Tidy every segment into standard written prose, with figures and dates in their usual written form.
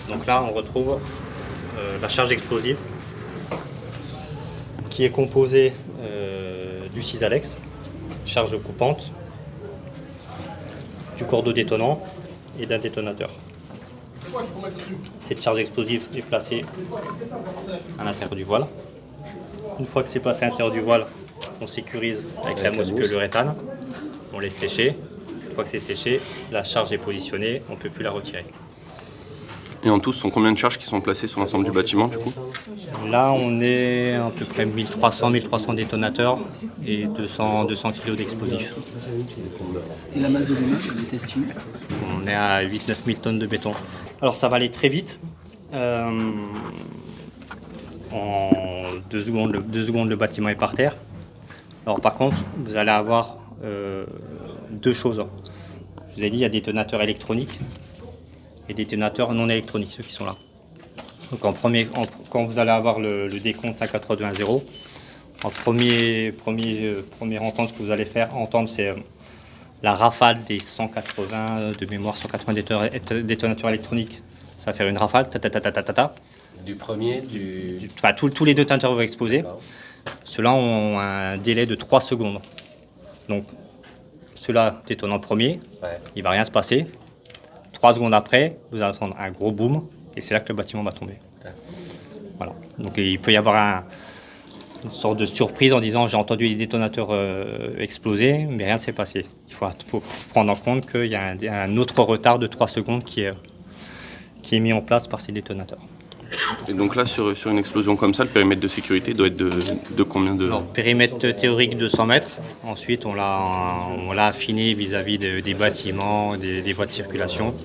Donc là, on retrouve la charge explosive qui est composée du Sisalex, charge coupante, du cordeau détonnant et d'un détonateur. Cette charge explosive est placée à l'intérieur du voile. Une fois que c'est placé à l'intérieur du voile, on sécurise avec la mousse polyuréthane, on laisse sécher. Une fois que c'est séché, la charge est positionnée, on ne peut plus la retirer. Et en tout, ce sont combien de charges qui sont placées sur l'ensemble du bâtiment du coup? Là, on est à peu près 1300 détonateurs et 200 kg d'explosifs. Et la masse de l'immeuble, elle est estimée? On est à 8-9 000 tonnes de béton. Alors ça va aller très vite. En 2 secondes, le bâtiment est par terre. Alors par contre, vous allez avoir deux choses. Je vous ai dit, il y a des détonateurs électroniques et des détonateurs non électroniques, ceux qui sont là. Donc quand vous allez avoir le décompte 5, 4, 3, 2, 1, 0, en première rencontre que vous allez faire entendre, c'est la rafale des 180 de mémoire, 180 détonateurs électroniques. Ça va faire une rafale, ta ta ta ta ta ta ta. Du premier, Enfin, tous les détonateurs vont exploser. Ceux-là ont un délai de 3 secondes. Donc, ceux-là détonnent en premier, il ne va rien se passer. 3 secondes après, vous allez entendre un gros boom, et c'est là que le bâtiment va tomber. Voilà. Donc, il peut y avoir une sorte de surprise en disant j'ai entendu les détonateurs exploser, mais rien ne s'est passé. Il faut prendre en compte qu'il y a un autre retard de 3 secondes qui est mis en place par ces détonateurs. Et donc là, sur une explosion comme ça, le périmètre de sécurité doit être de combien de... Alors, périmètre théorique 200 mètres. Ensuite, on l'a affiné vis-à-vis des bâtiments, des voies de circulation.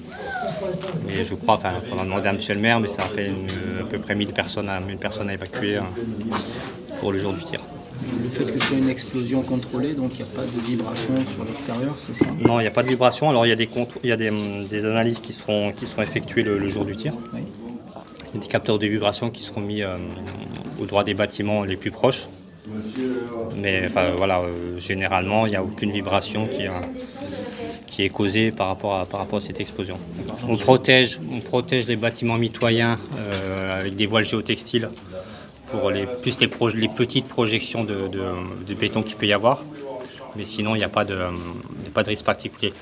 Mais je crois, il faudra demander à monsieur le maire, mais ça fait à peu près 1000 personnes à évacuer pour le jour du tir. Le fait que c'est une explosion contrôlée, donc il n'y a pas de vibration sur l'extérieur, c'est ça? Non, il n'y a pas de vibration. Alors, il y a des analyses qui seront effectuées le jour du tir. Oui. Il y a des capteurs de vibration qui seront mis au droit des bâtiments les plus proches. Mais généralement, il n'y a aucune vibration qui est causée par rapport à cette explosion. On protège les bâtiments mitoyens avec des voiles géotextiles pour les petites projections de béton qu'il peut y avoir. Mais sinon, il n'y a pas de risque particulier.